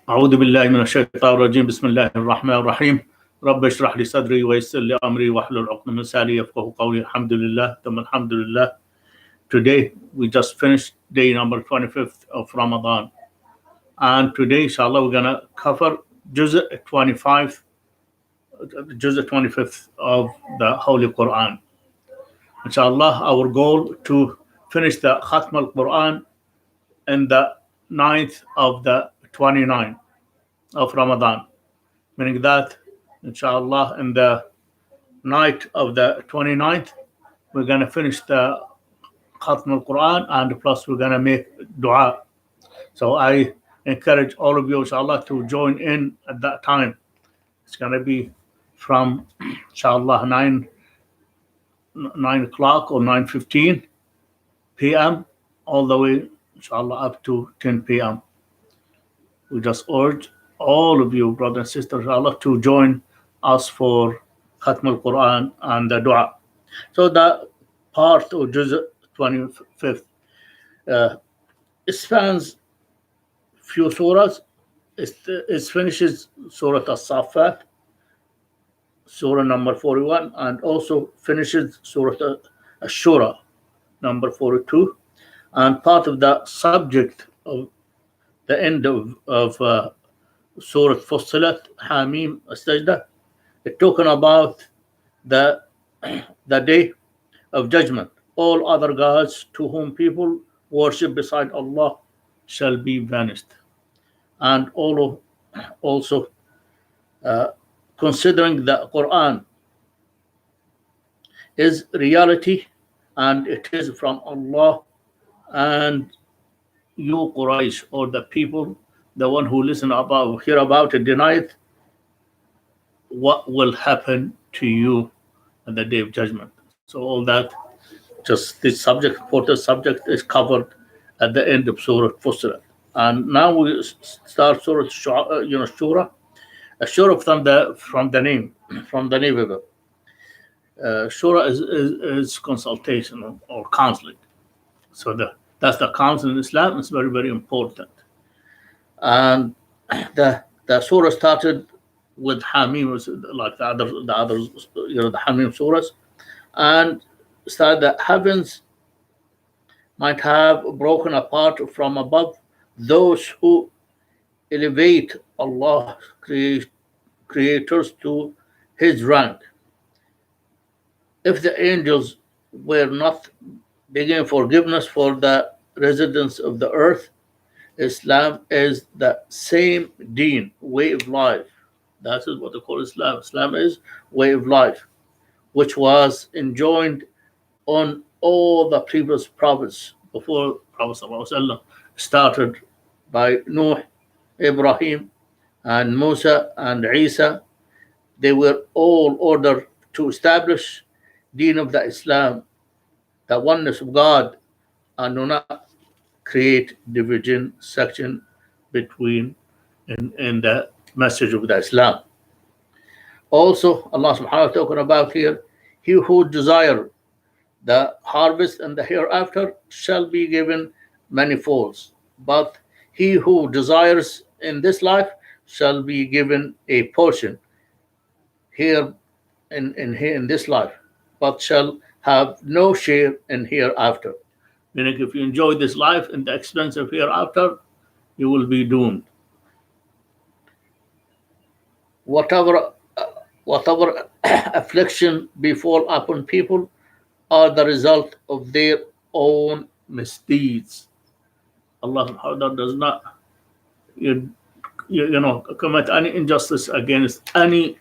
أعوذ بالله من الشيطان الرجيم بسم الله الرحمن الرحيم رب اشرح لي صدري ويسر لي أمري واحلل عقدة من لساني يفقهوا قولي الحمد لله ثم الحمد لله. Today we just finished day number 25th of Ramadan, and today inshallah we're gonna cover Juz 25, Juz 25th of the Holy Qur'an. Inshallah, our goal to finish the Khatm al-Quran in the 9th of the 29th of Ramadan, meaning that inshallah in the night of the 29th we're going to finish the Khatm al-Quran, and plus we're going to make dua. So I encourage all of you inshallah to join in at that time. It's going to be from inshallah 9 o'clock or 9:15 p.m. all the way inshallah up to 10 p.m. We just urge all of you, brothers and sisters, inshallah, to join us for Khatm al-Quran and the dua. So the part of Juz 25th spans few surahs. It finishes Surah As-Saffat, Surah number 41, and also finishes Surah Ash-Shura, number 42. And part of the subject of the end of Surah Fussilat, Hamim, Sajda, it's talking about the day of judgment. All other gods to whom people worship beside Allah shall be vanished. And also considering the Quran is reality and it is from Allah, and you Quraysh, or the people, the one who hear about it, deny it, what will happen to you on the day of judgment. So all that, just this subject, important subject, is covered at the end of Surah Fussilat. And now we start Surah Shura. Shura from the name of it. Shura is consultation or counseling. So that's the counsel in Islam. It's very, very important. And the surah started with Hamim, like the others, the Hamim surahs, and started the heavens might have broken apart from above those who elevate Allah creators to his rank. If the angels were not begging forgiveness for the residents of the earth, Islam is the same deen, way of life. That is what they call Islam. Islam is way of life, which was enjoined on all the previous prophets before Prophet ﷺ started by Nuh, Ibrahim, and Musa and Isa. They were all ordered to establish deen of the Islam, the oneness of God, and do not create division, section between in the message of the Islam. Also, Allah subhanahu wa ta'ala talking about here, he who desire the harvest and the hereafter shall be given manifolds, but he who desires in this life shall be given a portion here in this life, but shall have no share in hereafter. Meaning, if you enjoy this life and the expense of hereafter, you will be doomed. Whatever affliction befall upon people are the result of their own misdeeds. Allah subhanahu wa ta'ala does not commit any injustice against any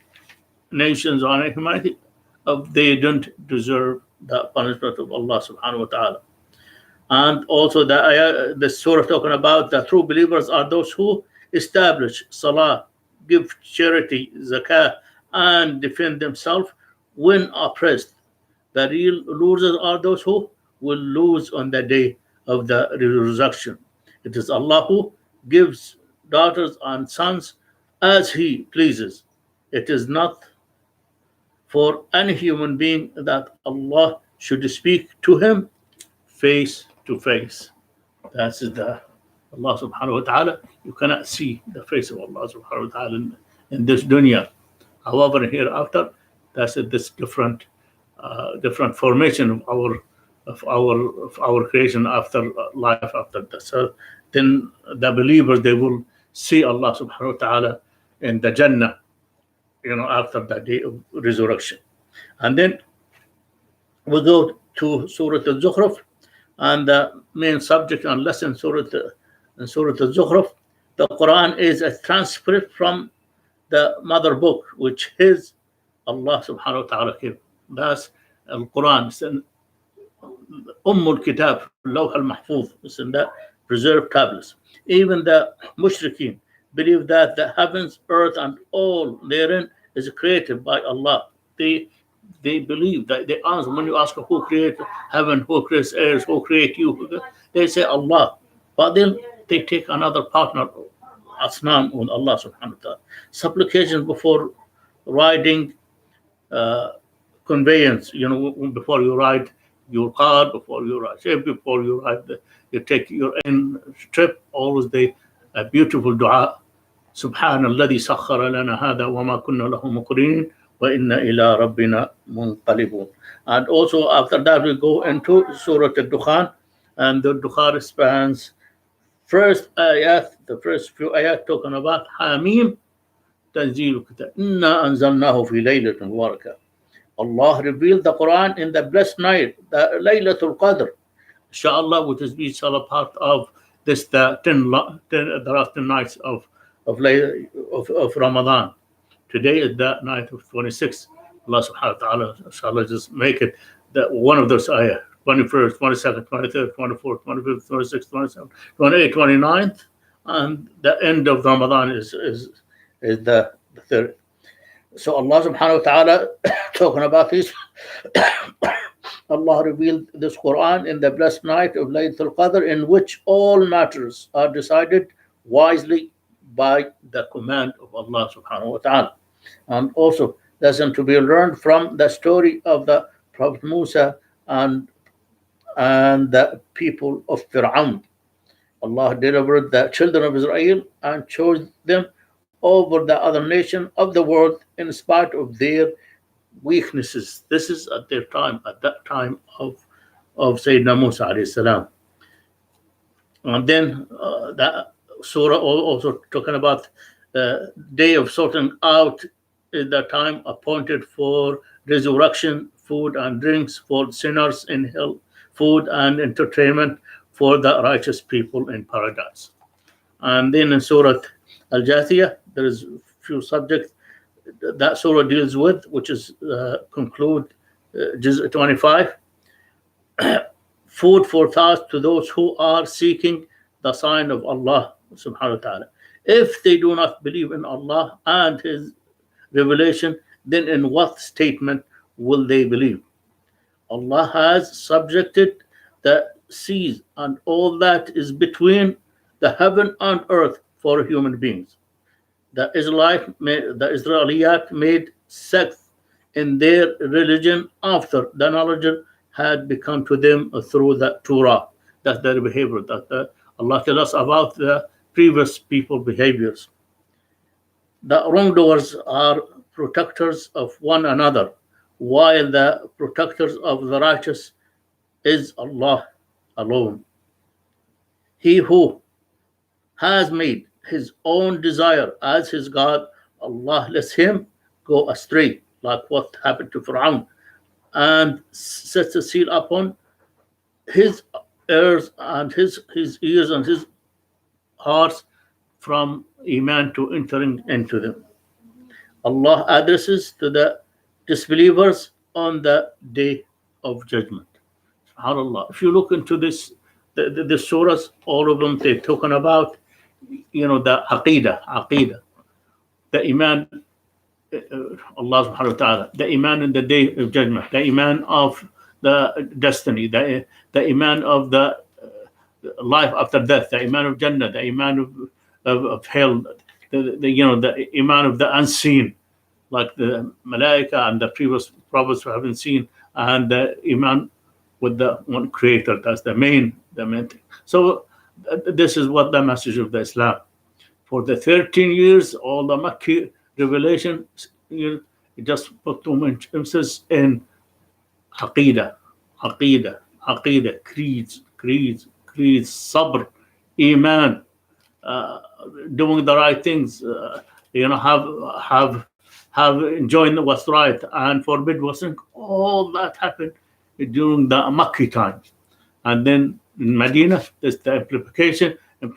nations or any humanity if they don't deserve the punishment of Allah subhanahu wa ta'ala. And also the surah talking about the true believers are those who establish salah, give charity, zakah, and defend themselves when oppressed. The real losers are those who will lose on the day of the resurrection. It is Allah who gives daughters and sons as He pleases. It is not for any human being that Allah should speak to him face to face. That is the Allah subhanahu wa ta'ala. You cannot see the face of Allah subhanahu wa ta'ala in this dunya. However, hereafter, that's this different formation of our creation after life after death. So then the believers, they will see Allah subhanahu wa ta'ala in the Jannah, after the day of resurrection. And then we go to Surah Al-Zukhruf, and the main subject and lesson Surah Al-Zukhruf. The Quran is a transcript from the mother book, which is Allah subhanahu wa ta'ala gave. That's Al-Quran. It's an Kitab, Lawh al-Mahfuz. It's in the preserved tablets. Even the mushrikeen believe that the heavens, earth, and all therein is created by Allah. They believe that they answer when you ask who created heaven, who creates earth, who created you, they say Allah. But then they take another partner, asnam, on Allah subhanahu wa ta'ala. Supplications before riding conveyance, before you ride your car, before you ride ship, before you ride you take your own trip, always a beautiful dua. Subhanalladhi sakhara lana hada wa ma kunna lahu muqrinin wa inna ila rabbina munqalibun. And also after that we go into Surah Al-Dukhan, and the Dukhan spans the first few ayat talking about Hamim Tanzil Kitab. Inna anzalnahu fi laylatin mubarakah. Allah revealed the Quran in the blessed night, the Laylatul Qadr, inshallah, which is each other part of this the 10 last 10 nights of Ramadan. Today is the night of 26. Allah subhanahu wa ta'ala, inshallah, just make it that one of those ayah, 21st, 22nd, 23rd, 24th, 25th, 26th, 27th, 28th, 29th, and the end of Ramadan is the 3rd. So Allah subhanahu wa ta'ala talking about this. Allah revealed this Quran in the blessed night of Laylatul Qadr, in which all matters are decided wisely by the command of Allah subhanahu wa ta'ala. And also lesson to be learned from the story of the Prophet Musa and the people of Fir'aun. Allah delivered the children of Israel and chose them over the other nation of the world in spite of their weaknesses. This is at that time of Sayyidina Musa alayhi salam. And then the surah also talking about the day of sorting out is the time appointed for resurrection, food and drinks for sinners in hell, food and entertainment for the righteous people in paradise. And then in Surah Al-Jathiyah, there is a few subjects that surah deals with, which is conclude Juz 25. Food for thought to those who are seeking the sign of Allah subhanahu wa ta'ala. If they do not believe in Allah and His revelation, then in what statement will they believe? Allah has subjected the seas and all that is between the heaven and earth for human beings. The Israeliyat made sects in their religion after the knowledge had become to them through the Torah. That's their behavior. That Allah tells us about the previous people behaviors. The wrongdoers are protectors of one another, while the protectors of the righteous is Allah alone. He who has made his own desire as his God, Allah lets him go astray, like what happened to Fir'aun, and sets a seal upon his ears and his ears and his hearts from Iman to entering into them. Allah addresses to the disbelievers on the day of judgment. SubhanAllah. If you look into this, the surahs, all of them, they're talking about, the aqidah, the iman, Allah subhanahu wa ta'ala, the iman in the day of judgment, the iman of the destiny, the iman of the life after death, the iman of Jannah, the iman of hell, the iman of the unseen, like the Malaika and the previous prophets who haven't seen, and the iman with the one creator. That's the main thing. So This is what the message of the Islam. For the 13 years, all the Makki revelation, it just put too much emphasis in Aqidah, Aqidah, creeds, sabr, iman, doing the right things, have enjoying what's right and forbid what's wrong. All that happened during the Makki time, and then in Medina, there's the implementation of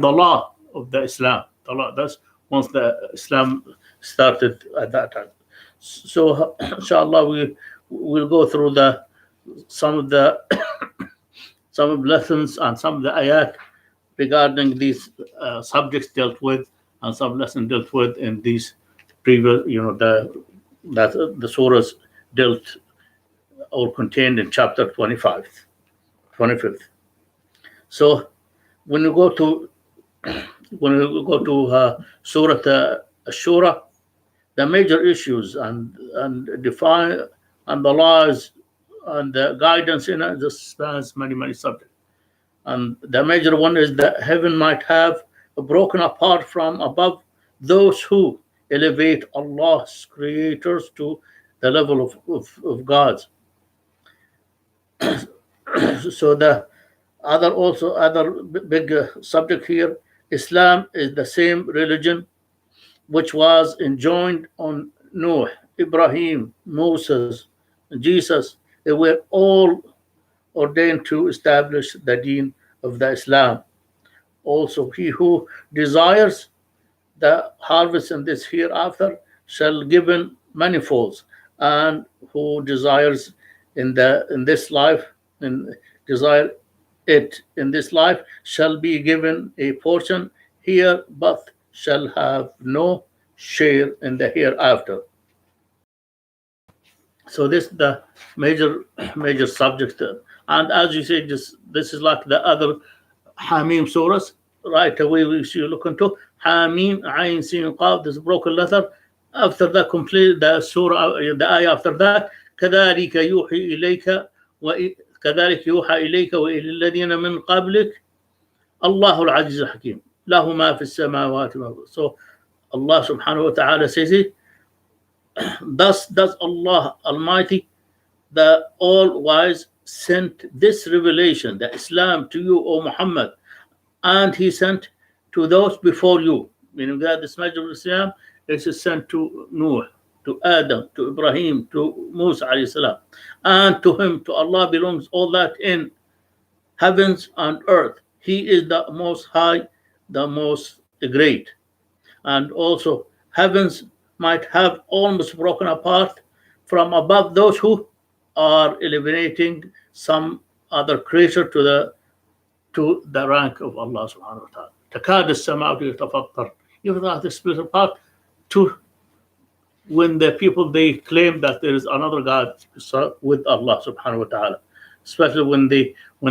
the law of the Islam. The law, that's once the Islam started at that time. So, inshallah, we will go through some of the lessons and some of the ayat regarding these subjects dealt with, and some lessons dealt with in these previous, the surahs dealt or contained in chapter 25th. So when you go to Surah Ashura, the major issues and define and the laws and the guidance in it just spans many subjects. And the major one is that heaven might have broken apart from above those who elevate Allah's creators to the level of gods. So the other big subject here, Islam is the same religion which was enjoined on Noah, Ibrahim, Moses, Jesus. They were all ordained to establish the deen of the Islam. Also, he who desires the harvest in this hereafter shall given manifolds, and who desires in this life and desire it in this life shall be given a portion here, but shall have no share in the hereafter. So this is the major subject, and as you say, this is like the other Hamim surahs. Right away, we should look into Hamim, Ain, Sin, Qaf, this broken letter. After that, complete the surah, the ayah after that. كذلك يوحي إليك وكذلك يوحى إليك وإلى الذين من قبلك الله العزيز الحكيم له ما في السماوات والأرض. So Allah subhanahu wa ta'ala says it. Thus does Allah Almighty, the All-Wise, sent this revelation, the Islam, to you, O Muhammad, and He sent to those before you. Meaning that this message of Islam is sent to Noah, to Adam, to Ibrahim, to Musa alayhi salam, and to him, to Allah belongs all that in heavens and earth. He is the most high, the most great. And also heavens might have almost broken apart from above those who are eliminating some other creature to the rank of Allah subhanahu wa ta'ala. تكاد السماء يتفطر. Even that the split apart to when the people they claim that there is another God with Allah subhanahu wa ta'ala, especially when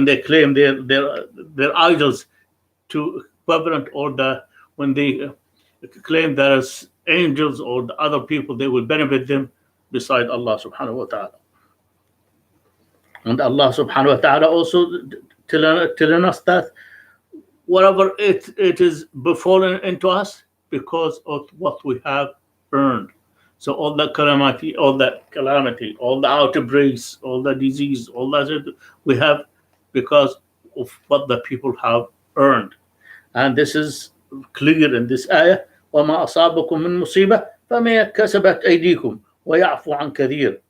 they claim their idols to equivalent, or when they claim there's angels or the other people they will benefit them beside Allah subhanahu wa ta'ala. And Allah subhanahu wa ta'ala also telling us that whatever it is befallen into us because of what we have earned. So all the calamity, all the outbreaks, all the disease, all that we have because of what the people have earned. And this is clear in this ayah. وَمَا أَصَابَكُم مِّن مُّصِيبَةٍ فَمَا كَسَبَتْ أَيْدِيكُم وَيَعْفُو عَن كَثِيرٍ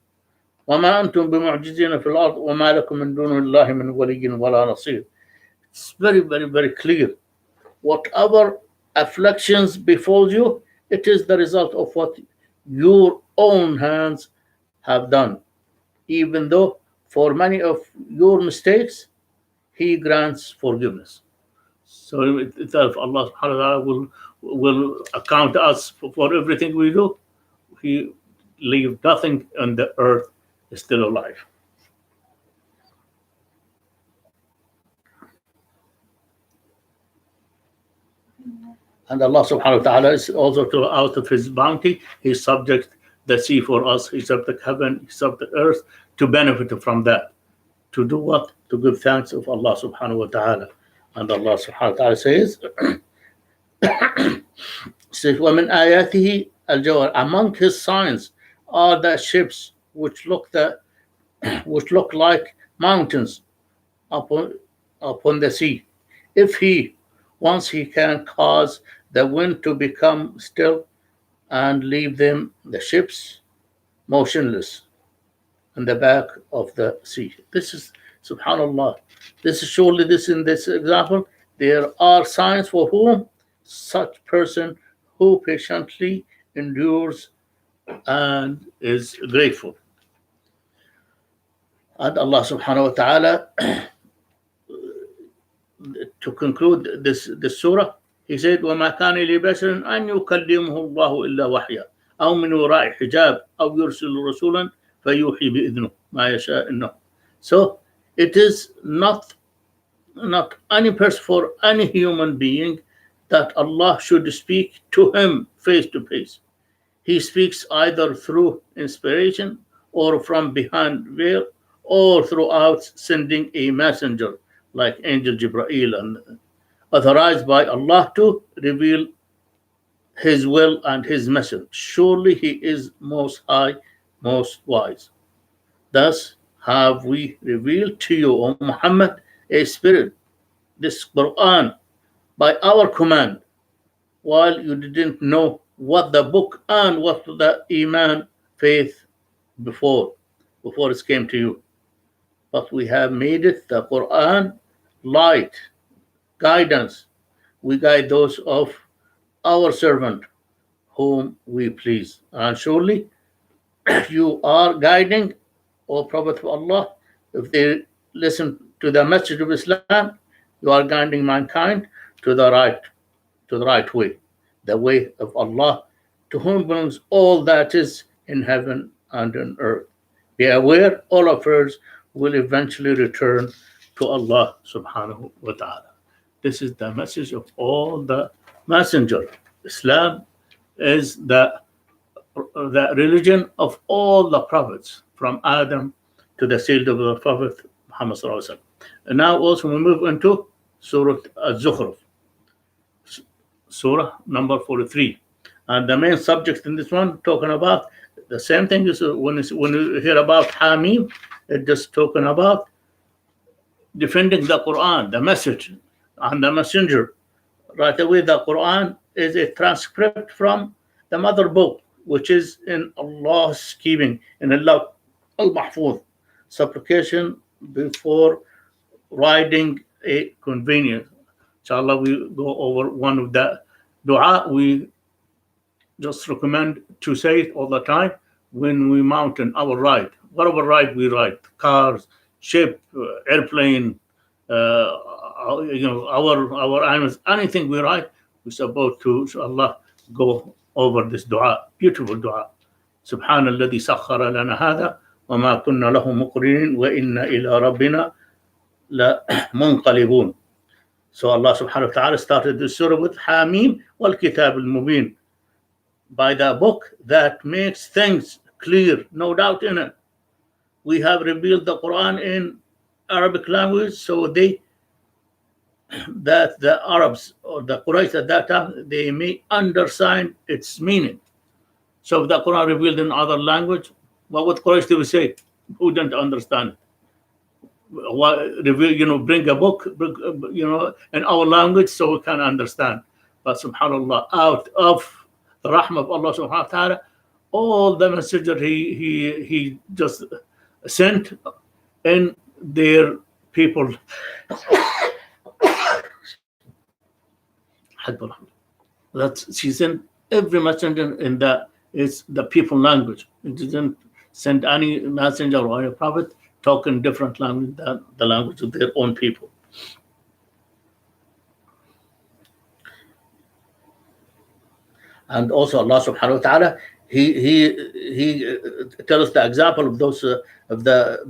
وَمَا أَنْتُم بِمُعْجِزِينَ فِي الْأَرْضِ وَمَا لَكُم مِّن دُونِ اللَّهِ مِنْ وَلِيٍّ وَلَا نَصِيرٍ. It's very clear. Whatever afflictions befall you, it is the result of what your own hands have done. Even though for many of your mistakes, He grants forgiveness. So itself, Allah subhanahu wa ta'ala will account us for everything we do. He leave nothing on the earth still alive. And Allah subhanahu wa ta'ala is also out of His bounty, He subject the sea for us, He subject heaven, He subject earth to benefit from that, to do what? To give thanks of Allah subhanahu wa ta'ala. And Allah subhanahu wa ta'ala says, وَمِنْ آيَاتِهِ الْجَوَارِ, among his signs are the ships which look like mountains upon the sea. If he wants, he can cause the wind to become still and leave them, the ships, motionless in the back of the sea. This is subhanallah. This is surely this in this example. There are signs for whom such person who patiently endures and is grateful. And Allah subhanahu wa ta'ala, to conclude this surah, he said, وَمَا كَانَ لِبَشَرٍ أَنْ يُكَلِّمُهُ اللَّهُ إِلَّا وَحْيًا أَوْ مِنْ وَرَاءِ حِجَابٍ أَوْ يُرْسِلُ رَسُولًا فَيُوحِي بِإِذْنِهِ مَا يَشَاءُ إِنَّهُ. So it is not any person, for any human being, that Allah should speak to him face to face. He speaks either through inspiration or from behind veil or throughout sending a messenger like Angel Jibreel, and authorized by Allah to reveal his will and his message. Surely he is most high, most wise. Thus have we revealed to you, O Muhammad, a spirit, this Qur'an, by our command, while you didn't know what the book and what the Iman, faith, before it came to you. But we have made it, the Qur'an, light, guidance. We guide those of our servant whom we please. And surely you are guiding, O Prophet of Allah, if they listen to the message of Islam, you are guiding mankind to the right way, the way of Allah, to whom belongs all that is in heaven and on earth. Be aware, all affairs will eventually return to Allah subhanahu wa ta'ala. This is the message of all the messenger. Islam is the religion of all the prophets, from Adam to the sealed of the Prophet Muhammad sallallahu alaihi wasallam. And now also we move into Surah Al-Zukhruf, Surah number 43. And the main subject in this one, talking about the same thing is when you hear about Hamim, it's just talking about defending the Quran, the message, and the messenger. Right away, the Quran is a transcript from the mother book, which is in Allah's keeping, in Allah al-Mahfuz. Supplication before riding a convenience. Inshallah, we go over one of the dua. We just recommend to say it all the time when we mount in our ride. Whatever ride we ride, cars, ship, airplane, our animals, anything we ride, we're supposed to, inshallah, go over this dua, beautiful dua. سبحان الذي سخر لنا هذا وما كنا له مقرنين وإنا إلى ربنا لمنقلبون. So Allah subhanahu wa ta'ala started this surah with Hamim wal Kitab al-Mubin, by the book that makes things clear, no doubt in it. We have revealed the Quran in Arabic language, so that the Arabs or the Quraysh at that time, they may understand its meaning. So if the Quran revealed in other language, what would Quraysh they would say? Who didn't understand it? Bring a book, in our language so we can understand. But subhanallah, out of the rahmah of Allah subhanahu wa ta'ala, all the messenger he just sent in their people. That she sent every messenger in the people language. It didn't send any messenger or any prophet talking different language than the language of their own people. And also Allah subhanahu wa ta'ala, he tells us the example of those of the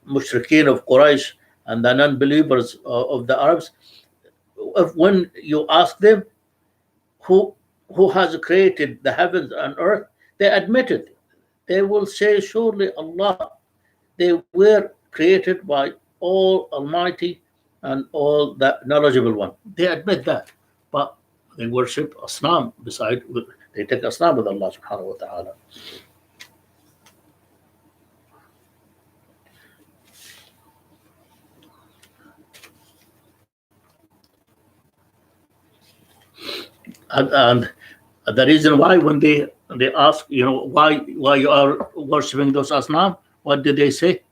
mushrikeen of Quraysh and the non-believers of the Arabs. When you ask them who has created the heavens and earth, they admit it. They will say, surely Allah. They were created by all Almighty and all the knowledgeable one. They admit that, but they worship Asnam beside, they take Asnam with Allah subhanahu wa ta'ala. And the reason why, when they ask, why you are worshiping those Asnam, what did they say?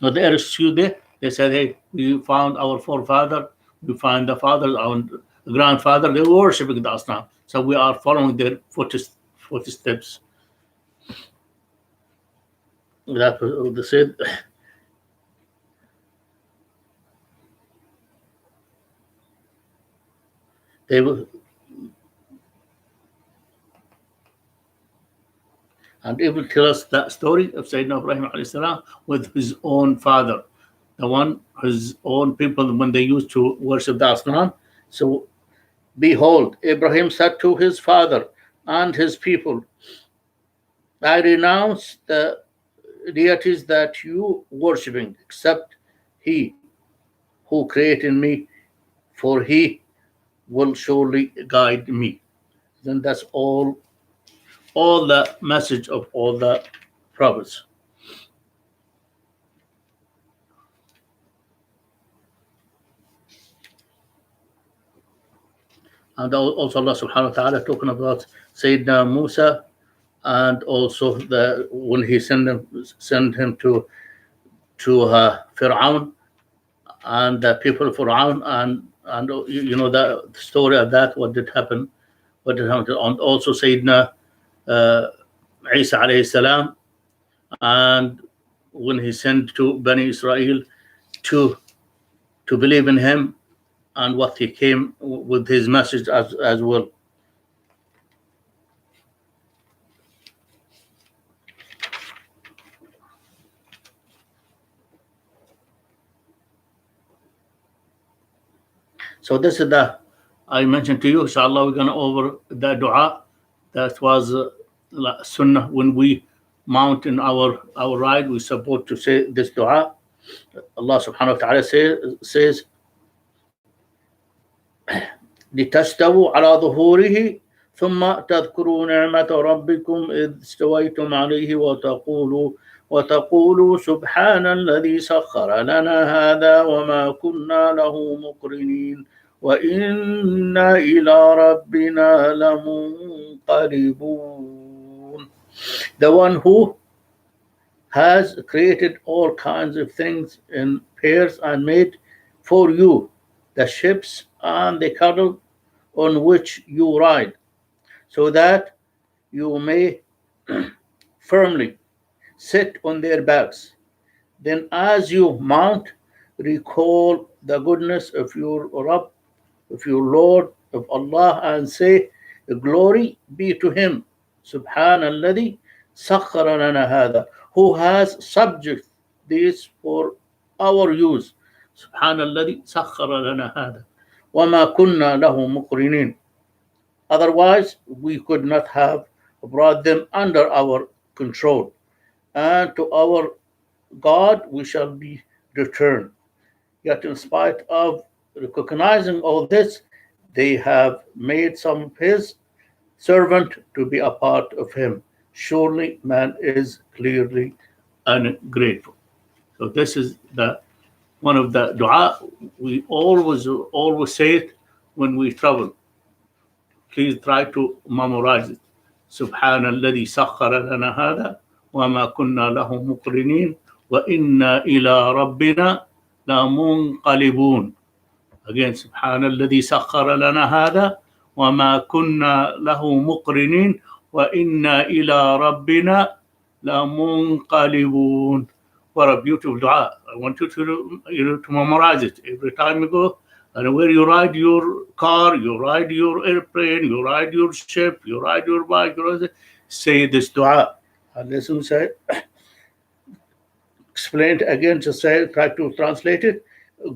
They excuse they said, hey, we found our forefather, we find the father, our grandfather, they were worshiping the Asnam. So we are following their footsteps. That's what they said. They will, and it will tell us that story of Sayyidina Ibrahim alayhi salam with his own father, the one, his own people, when they used to worship the Asnam. So, behold, Ibrahim said to his father and his people, I renounce the deities that you worshipping, except he who created me, for he will surely guide me. Then that's all the message of all the prophets. And also Allah subhanahu wa ta'ala talking about Sayyidina Musa, and also when he sent him to Fir'aun and the people of Fir'aun, and the story of that, what did happen, and also Sayyidina Isa alayhi salam, and when he sent to Bani Israel to believe in him, and what he came with his message as well. So this is I mentioned to you, inshallah, we're going to over the dua. That was Sunnah. When we mount in our ride, we're supposed to say this dua. Allah subhanahu wa ta'ala says, لتستووا على ظهوره ثم تذكروا نعمة ربكم إذ استويتم عليه وتقولوا سبحان الذي سخر لنا هذا وما كنا له مقرنين وإنا إلى ربنا لمنقلبون. The one who has created all kinds of things in pairs and made for you the ships and the cattle on which you ride, so that you may firmly sit on their backs. Then as you mount, recall the goodness of your Rabb, of your Lord, of Allah, and say, glory be to him, Subhanalladhi sakhara lana hada, who has subject this for our use. Subhanalladhi sakhara lana hada. وَمَا كُنَّا لَهُ مُقْرِنِينَ. Otherwise, we could not have brought them under our control. And to our God we shall be returned. Yet in spite of recognizing all this, they have made some of his servant to be a part of him. Surely man is clearly ungrateful. So this is one of the dua we always say it when we travel. Please try to memorize it. Subhanalladhi sakhara lana hada wa ma kunna lahu muqrinin wa inna ila rabbina lamunqalibun. Again, Subhanalladhi sakhara lana hada wa ma kunna lahu muqrinin wa inna ila rabbina lamunqalibun. What a beautiful dua. I want you to memorize it every time you go. And where you ride your car, you ride your airplane, you ride your ship, you ride your bike, say this dua. And listen, say, explain it again, just say, try to translate it.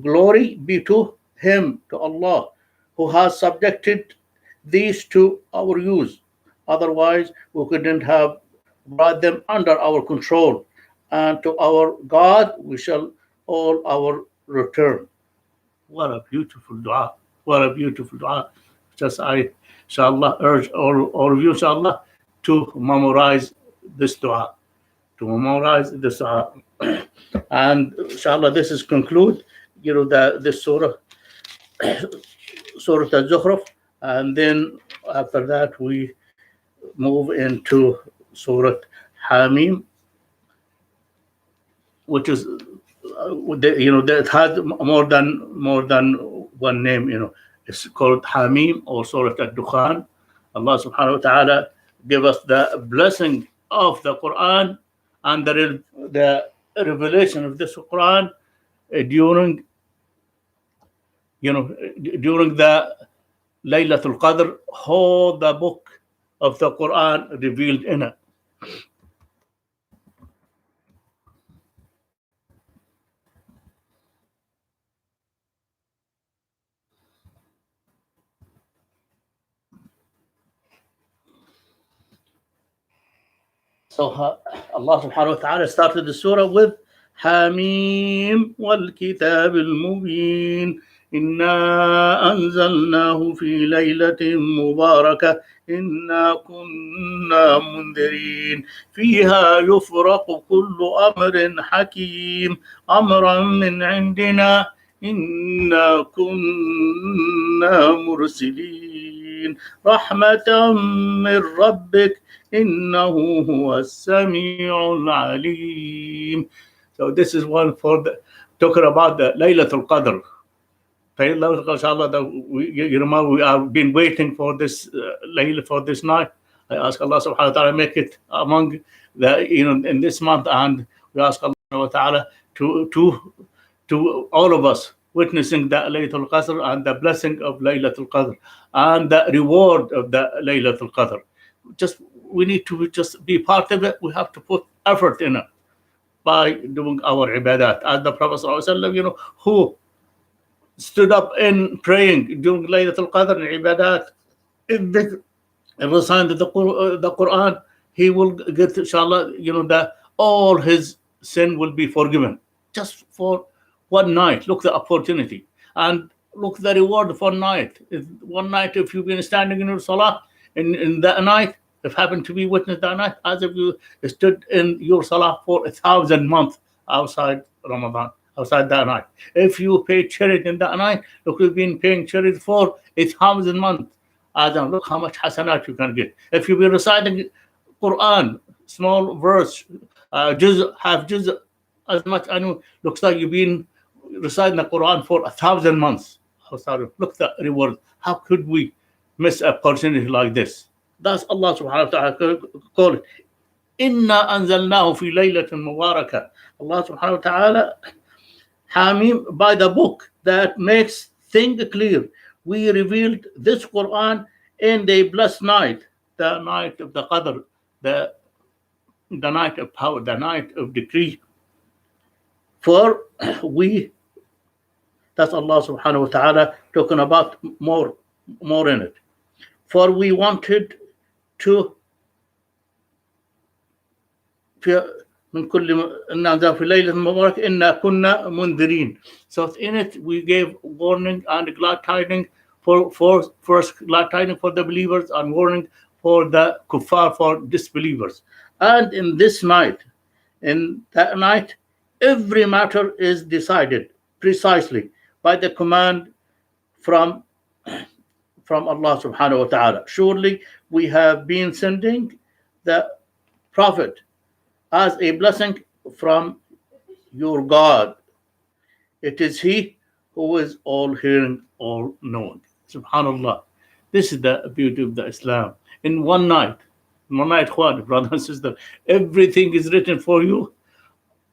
Glory be to him, to Allah, who has subjected these to our use. Otherwise, we couldn't have brought them under our control, and to our God we shall all our return. What a beautiful dua. What a beautiful dua. Just I, inshallah, urge all of you, inshallah, to memorize this dua. To memorize this dua. And inshallah, this is conclude, this surah, Surah Al-Zukhruf. And then after that, we move into Surah Hamim, which is that had more than one name. It's called Hamim or Surah Al-Dukhan. Allah subhanahu wa ta'ala give us the blessing of the Quran and the revelation of this Quran during the Laylatul Qadr, all the book of the Quran revealed in it. So Allah subhanahu wa ta'ala started the surah with Hamim wal kitab al mubin inna anzalnahu fi laylatin mubarakah inna kunna mundirin fiha yufraqu kullu amrin hakim amran min indina inna kunna mursilin rahmatan min rabbik إنه هو السميع العليم. So this is one for talking about the Laylatul Qadr. Inshallah, we have been waiting for this Layla, for this night. I ask Allah subhanahu wa ta'ala make it among the in this month, and we ask Allah subhanahu wa ta'ala to all of us witnessing the Laylatul Qadr and the blessing of Laylatul Qadr and the reward of the Laylatul Qadr. We need to just be part of it. We have to put effort in it by doing our ibadat. As the Prophet ﷺ, who stood up in praying during Laylatul Qadr and ibadat, and recited the Quran, he will get, inshallah, all his sin will be forgiven. Just for one night. Look the opportunity. And look the reward for one night. One night, if you've been standing in your salah, in that night, if happened to be witnessed that night, as if you stood in your salah for 1,000 months outside Ramadan, outside that night. If you pay charity in that night, look, you've been paying charity for 1,000 months. Adam, look how much hasanat you can get. If you've been reciting Quran, small verse, half juz, as much, I know, looks like you've been reciting the Quran for 1,000 months. Look the reward. How could we miss an opportunity like this? That's Allah subhanahu wa ta'ala call it. Inna anzalnahu fi laylatin mubarakah. Allah subhanahu wa ta'ala, Hamim, by the book that makes things clear. We revealed this Quran in the blessed night, the night of the Qadr, the night of power, the night of decree. For that's Allah subhanahu wa ta'ala talking about more in it. For we wanted to من كل إن في ليلة مبارك إنا كنا منذرين. So in it we gave warning and glad tidings for first glad tidings for the believers and warning for the kuffar, for disbelievers. And in this night, in that night, every matter is decided precisely by the command from Allah subhanahu wa ta'ala. Surely we have been sending the Prophet as a blessing from your God. It is He who is all hearing, all knowing. Subhanallah. This is the beauty of the Islam. In one night, brothers and sisters, everything is written for you.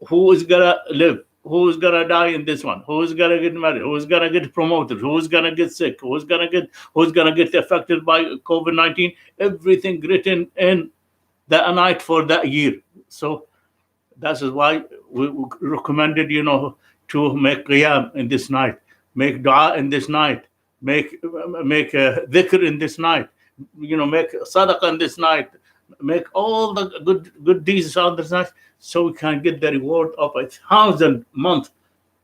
Who is gonna live? Who is gonna die in this one? Who is gonna get married? Who is gonna get promoted? Who is gonna get sick? Who's gonna get affected by COVID-19? Everything written in the night for that year. So that is why we recommended, to make qiyam in this night, make dua in this night, make dhikr in this night, make sadaqah in this night, make all the good deeds on this night, so we can get the reward of 1,000 months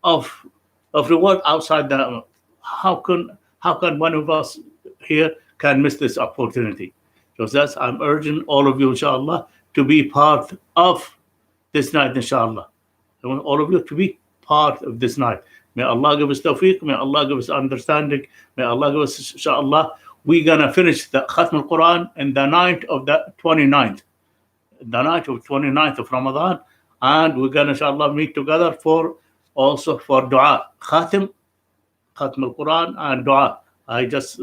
of reward outside the. How can one of us here can miss this opportunity? So that's, I'm urging all of you, inshallah, to be part of this night, inshallah. I want all of you to be part of this night. May Allah give us tawfiq. May Allah give us understanding. May Allah give us, inshallah. We're going to finish the Khatm al-Quran in the night of the 29th. The night of 29th of Ramadan. And we're going to, inshallah, meet together for dua. Khatm al-Quran and dua. I just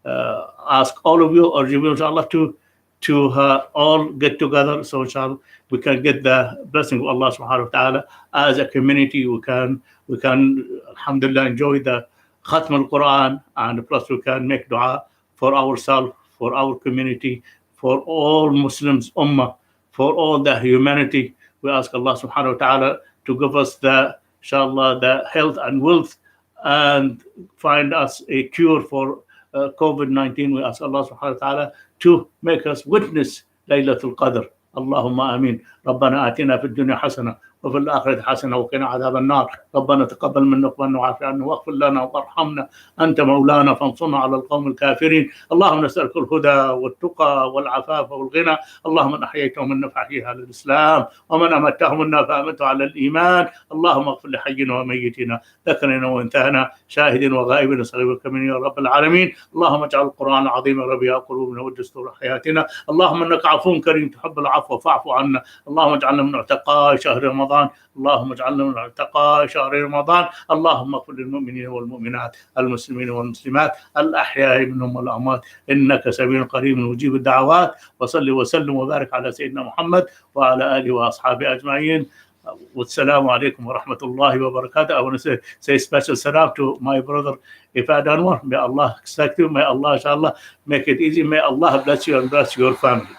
ask all of you, urge you, inshallah, to all get together, so inshallah we can get the blessing of Allah subhanahu wa ta'ala. As a community, we can alhamdulillah enjoy the Khatm al-Quran, and plus we can make dua for ourselves, for our community, for all Muslims, ummah, for all the humanity. We ask Allah subhanahu wa ta'ala to give us the, inshallah, the health and wealth, and find us a cure for COVID-19. We ask Allah subhanahu wa ta'ala to make us witness Laylatul Qadr. Allahumma ameen. ربنا آتنا في الدنيا حسنة وفي الآخرة حسنة وقنا عذاب النار. ربنا تقبل منا ربنا وعافي عنا واغفر لنا وارحمنا أنت مولانا فانصرنا على القوم الكافرين. اللهم نسألك الهدى والتقى والعفاف والغنى. اللهم من أحييته منا فأحيه على الإسلام ومن أمته منا فأمته على الإيمان. اللهم اغفر لحينا وميتنا ذكرنا وانثانا شاهد وغائب صغير وكبير يا رب العالمين. اللهم اجعل القرآن العظيم ربيع قلوبنا ودستور حياتنا. اللهم إنك عفو كريم تحب العفو فاعف عنا. اللهم اجعلنا من عتقاء شهر رمضان. اللهم اجعلنا من عتقاء شهر رمضان. اللهم اغفر للمؤمنين والمؤمنات المسلمين والمسلمات الأحياء منهم والأموات إنك سميع قريب مجيب الدعوات. وصلي وسلم وبارك على سيدنا محمد وعلى آله وأصحابه أجمعين. Wassalamu alaikum wa rahmatullahi wa barakatuh. I want to say special salam to my brother Ifad Anwar. May Allah accept you. May Allah, inshallah, make it easy. May Allah bless you and bless your family.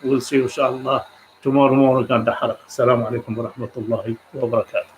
We'll see you, inshallah, tomorrow morning on the Haraq. Assalamu alaikum wa rahmatullahi wa barakatuh.